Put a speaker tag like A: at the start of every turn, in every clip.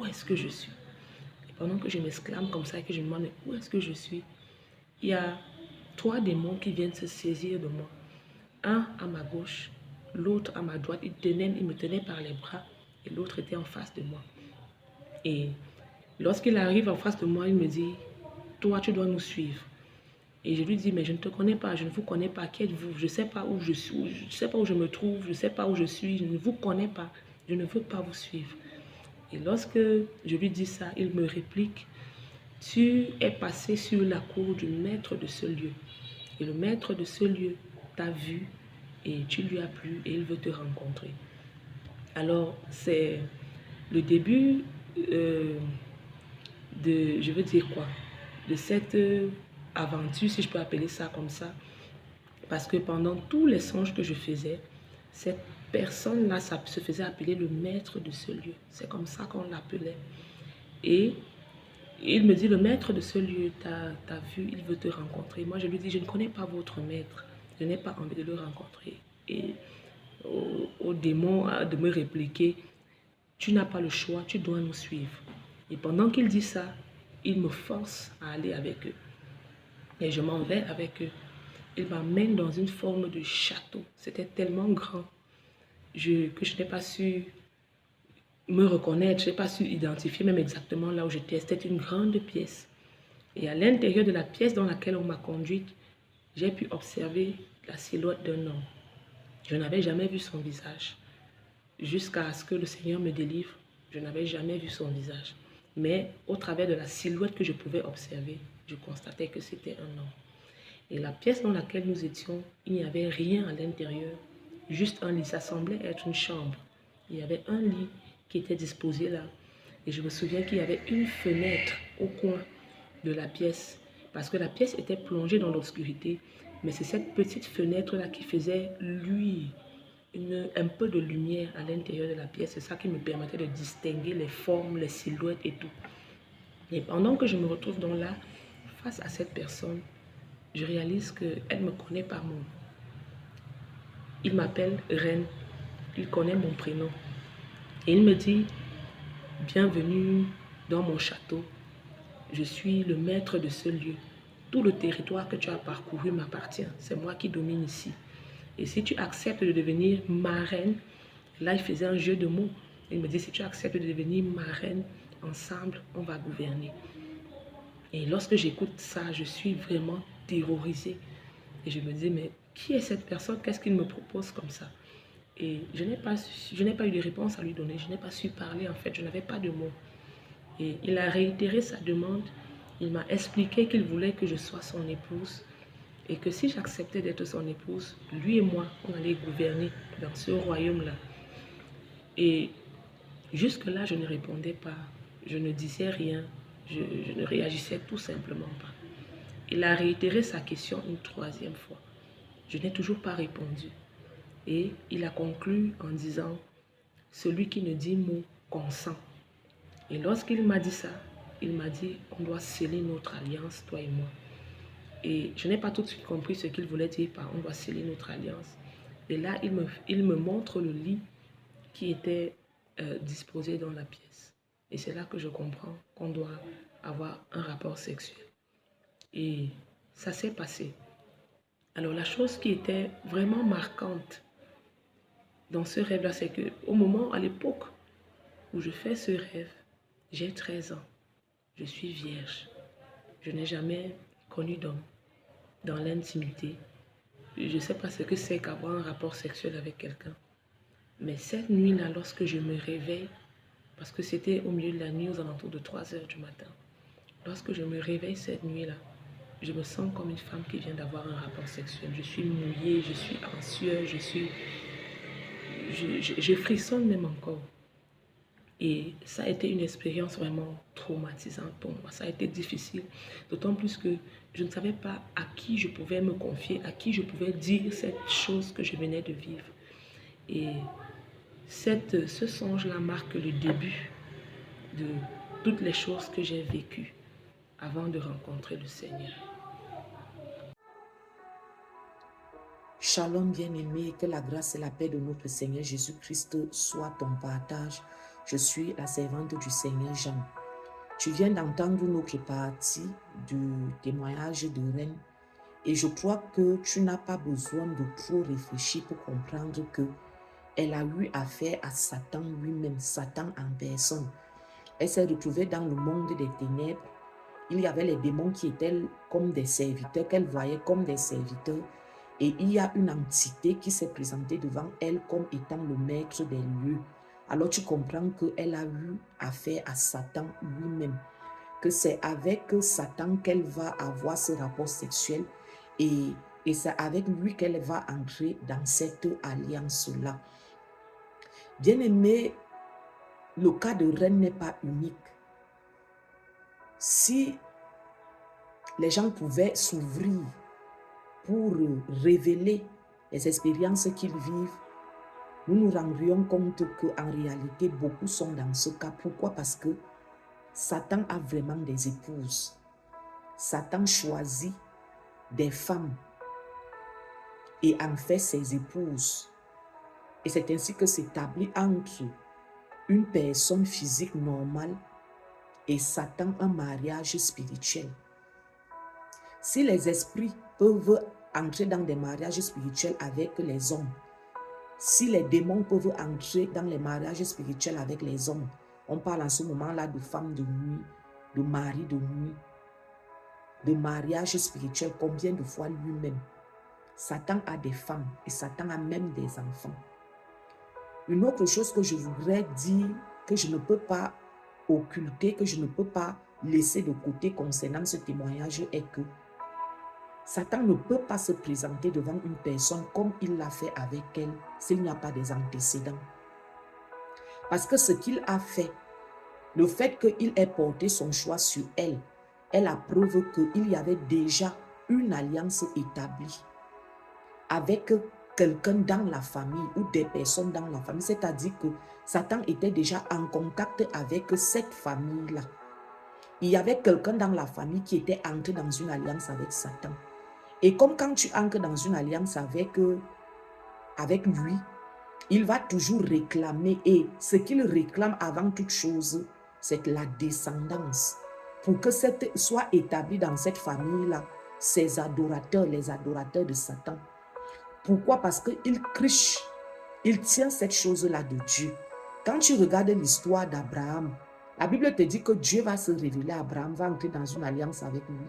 A: où est-ce que je suis? Et pendant que je m'exclame comme ça et que je me demande où est-ce que je suis, il y a 3 démons qui viennent se saisir de moi. Un à ma gauche, l'autre à ma droite. Il me tenait par les bras et l'autre était en face de moi. Et lorsqu'il arrive en face de moi, il me dit, toi, tu dois nous suivre. Et je lui dis, mais je ne te connais pas, je ne vous connais pas, qui êtes-vous? Je ne sais pas où je suis, je ne sais pas où je me trouve, je ne sais pas où je suis, je ne vous connais pas, je ne veux pas vous suivre. Et lorsque je lui dis ça, il me réplique, tu es passé sur la cour du maître de ce lieu. Et le maître de ce lieu t'a vu et tu lui as plu et il veut te rencontrer. Alors, c'est le début je veux dire quoi, de cette aventure, si je peux appeler ça comme ça, parce que pendant tous les songes que je faisais, cette personne-là, ça se faisait appeler le maître de ce lieu. C'est comme ça qu'on l'appelait. Et il me dit, le maître de ce lieu t'a vu, il veut te rencontrer. Moi, je lui dis, je ne connais pas votre maître. Je n'ai pas envie de le rencontrer. Et au démon de me répliquer, tu n'as pas le choix, tu dois nous suivre. Et pendant qu'il dit ça, il me force à aller avec eux. Et je m'en vais avec eux. Il m'amène dans une forme de château. C'était tellement grand que je n'ai pas su me reconnaître, je n'ai pas su identifier même exactement là où j'étais. C'était une grande pièce. Et à l'intérieur de la pièce dans laquelle on m'a conduite, j'ai pu observer la silhouette d'un homme. Je n'avais jamais vu son visage. Jusqu'à ce que le Seigneur me délivre, je n'avais jamais vu son visage. Mais au travers de la silhouette que je pouvais observer, je constatais que c'était un homme. Et la pièce dans laquelle nous étions, il n'y avait rien à l'intérieur, juste un lit. Ça semblait être une chambre. Il y avait un lit qui était disposé là. Et je me souviens qu'il y avait une fenêtre au coin de la pièce, parce que la pièce était plongée dans l'obscurité. Mais c'est cette petite fenêtre-là qui faisait luire un peu de lumière à l'intérieur de la pièce. C'est ça qui me permettait de distinguer les formes, les silhouettes et tout. Et pendant que je me retrouve dans là, face à cette personne, je réalise qu'elle me connaît par mon nom. Il m'appelle Reine, il connaît mon prénom. Et il me dit, bienvenue dans mon château. Je suis le maître de ce lieu. Tout le territoire que tu as parcouru m'appartient. C'est moi qui domine ici. Et si tu acceptes de devenir ma reine, là il faisait un jeu de mots. Il me dit, si tu acceptes de devenir ma reine, ensemble, on va gouverner. Et lorsque j'écoute ça, je suis vraiment terrorisée. Et je me dis, mais qui est cette personne? Qu'est-ce qu'il me propose comme ça? Et je n'ai pas eu de réponse à lui donner. Je n'ai pas su parler, en fait. Je n'avais pas de mots. Et il a réitéré sa demande. Il m'a expliqué qu'il voulait que je sois son épouse. Et que si j'acceptais d'être son épouse, lui et moi, on allait gouverner dans ce royaume-là. Et jusque-là, je ne répondais pas. Je ne disais rien. Je ne réagissais tout simplement pas. Il a réitéré sa question une 3e fois. Je n'ai toujours pas répondu. Et il a conclu en disant, celui qui ne dit mot consent. Et lorsqu'il m'a dit ça, il m'a dit, on doit sceller notre alliance, toi et moi. Et je n'ai pas tout de suite compris ce qu'il voulait dire par on doit sceller notre alliance. Et là, il me montre le lit qui était disposé dans la pièce. Et c'est là que je comprends qu'on doit avoir un rapport sexuel. Et ça s'est passé. Alors la chose qui était vraiment marquante dans ce rêve-là, c'est qu'au moment, à l'époque où je fais ce rêve, j'ai 13 ans. Je suis vierge. Je n'ai jamais connu d'homme dans l'intimité. Je ne sais pas ce que c'est qu'avoir un rapport sexuel avec quelqu'un. Mais cette nuit-là, lorsque je me réveille, parce que c'était au milieu de la nuit, aux alentours de 3 heures du matin, lorsque je me réveille cette nuit-là, je me sens comme une femme qui vient d'avoir un rapport sexuel. Je suis mouillée, je suis en sueur, je frissonne même encore. Et ça a été une expérience vraiment traumatisante pour moi. Ça a été difficile, d'autant plus que je ne savais pas à qui je pouvais me confier, à qui je pouvais dire cette chose que je venais de vivre. Et ce songe-là marque le début de toutes les choses que j'ai vécues avant de rencontrer le Seigneur.
B: Shalom bien-aimé, que la grâce et la paix de notre Seigneur Jésus-Christ soit ton partage. Je suis la servante du Seigneur Jean. Tu viens d'entendre une autre partie du témoignage de Reine et je crois que tu n'as pas besoin de trop réfléchir pour comprendre que elle a eu affaire à Satan lui-même, Satan en personne. Elle s'est retrouvée dans le monde des ténèbres. Il y avait les démons qui étaient comme des serviteurs, qu'elle voyait comme des serviteurs. Et il y a une entité qui s'est présentée devant elle comme étant le maître des lieux. Alors tu comprends qu'elle a eu affaire à Satan lui-même. Que c'est avec Satan qu'elle va avoir ce rapport sexuel. Et c'est avec lui qu'elle va entrer dans cette alliance-là. Bien-aimé, le cas de Reine n'est pas unique. Si les gens pouvaient s'ouvrir pour révéler les expériences qu'ils vivent, nous nous rendrions compte qu'en réalité, beaucoup sont dans ce cas. Pourquoi? Parce que Satan a vraiment des épouses. Satan choisit des femmes et en fait ses épouses. Et c'est ainsi que s'établit entre une personne physique normale et Satan un mariage spirituel. Si les esprits peuvent entrer dans des mariages spirituels avec les hommes, si les démons peuvent entrer dans les mariages spirituels avec les hommes, on parle en ce moment-là de femmes de nuit, de maris de nuit, de mariage spirituel, combien de fois lui-même. Satan a des femmes et Satan a même des enfants. Une autre chose que je voudrais dire, que je ne peux pas occulter, que je ne peux pas laisser de côté concernant ce témoignage est que Satan ne peut pas se présenter devant une personne comme il l'a fait avec elle s'il n'y a pas des antécédents. Parce que ce qu'il a fait, le fait qu'il ait porté son choix sur elle, est la preuve qu'il y avait déjà une alliance établie avec quelqu'un dans la famille ou des personnes dans la famille. C'est-à-dire que Satan était déjà en contact avec cette famille-là. Il y avait quelqu'un dans la famille qui était entré dans une alliance avec Satan. Et comme quand tu entres dans une alliance avec lui, il va toujours réclamer. Et ce qu'il réclame avant toute chose, c'est la descendance. Pour que soit établi dans cette famille-là, ses adorateurs, les adorateurs de Satan. Pourquoi? Parce qu'il criche, il tient cette chose-là de Dieu. Quand tu regardes l'histoire d'Abraham, la Bible te dit que Dieu va se révéler à Abraham, va entrer dans une alliance avec lui.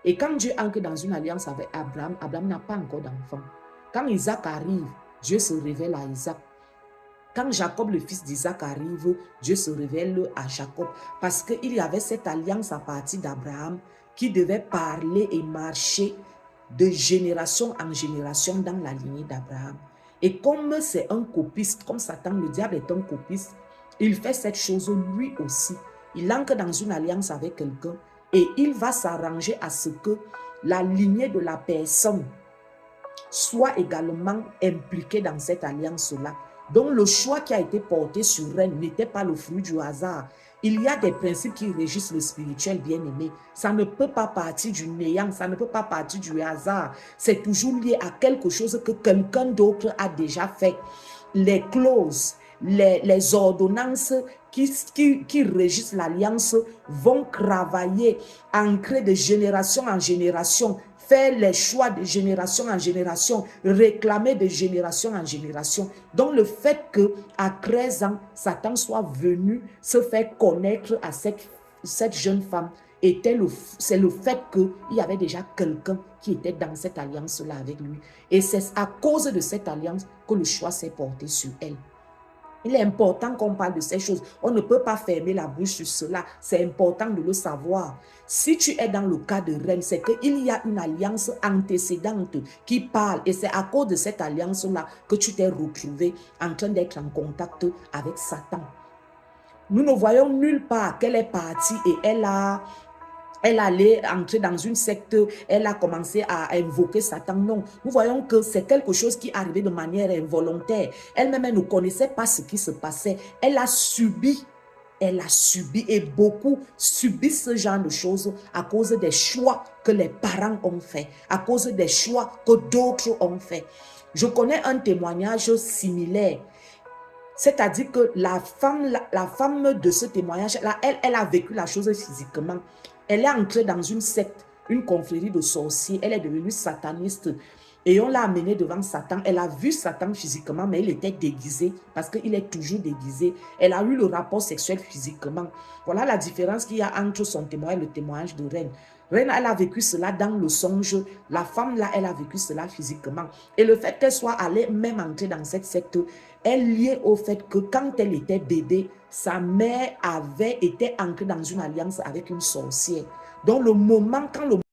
B: Et quand Dieu entre dans une alliance avec Abraham, Abraham n'a pas encore d'enfant. Quand Isaac arrive, Dieu se révèle à Isaac. Quand Jacob, le fils d'Isaac, arrive, Dieu se révèle à Jacob. Parce qu'il y avait cette alliance à partir d'Abraham qui devait parler et marcher de génération en génération dans la lignée d'Abraham. Et comme c'est un copiste, comme Satan, le diable est un copiste, il fait cette chose lui aussi. Il entre dans une alliance avec quelqu'un et il va s'arranger à ce que la lignée de la personne soit également impliquée dans cette alliance-là. Donc le choix qui a été porté sur elle n'était pas le fruit du hasard. Il y a des principes qui régissent le spirituel, bien-aimé. Ça ne peut pas partir du néant, ça ne peut pas partir du hasard. C'est toujours lié à quelque chose que quelqu'un d'autre a déjà fait. Les clauses, les ordonnances qui régissent l'alliance vont travailler, ancrer de génération en génération, faire les choix de génération en génération, réclamer de génération en génération. Donc le fait qu'à 13 ans, Satan soit venu se faire connaître à cette jeune femme, c'est le fait qu'il y avait déjà quelqu'un qui était dans cette alliance-là avec lui. Et c'est à cause de cette alliance que le choix s'est porté sur elle. Il est important qu'on parle de ces choses. On ne peut pas fermer la bouche sur cela. C'est important de le savoir. Si tu es dans le cas de Reine, c'est qu'il y a une alliance antécédente qui parle. Et c'est à cause de cette alliance-là que tu t'es retrouvé en train d'être en contact avec Satan. Nous ne voyons nulle part qu'elle est partie et elle allait entrer dans une secte, elle a commencé à invoquer Satan. Non, nous voyons que c'est quelque chose qui est arrivé de manière involontaire. Elle-même, elle ne connaissait pas ce qui se passait. Elle a subi et beaucoup subissent ce genre de choses à cause des choix que les parents ont fait, à cause des choix que d'autres ont fait. Je connais un témoignage similaire. C'est-à-dire que la femme de ce témoignage-là, elle a vécu la chose physiquement. Elle est entrée dans une secte, une confrérie de sorciers. Elle est devenue sataniste. Et on l'a amenée devant Satan. Elle a vu Satan physiquement, mais il était déguisé parce qu'il est toujours déguisé. Elle a eu le rapport sexuel physiquement. Voilà la différence qu'il y a entre son témoignage et le témoignage de Reine. Reine, elle a vécu cela dans le songe. La femme, là, elle a vécu cela physiquement. Et le fait qu'elle soit allée même entrer dans cette secte est lié au fait que quand elle était bébé, sa mère avait été ancrée dans une alliance avec une sorcière. Donc, le moment, quand le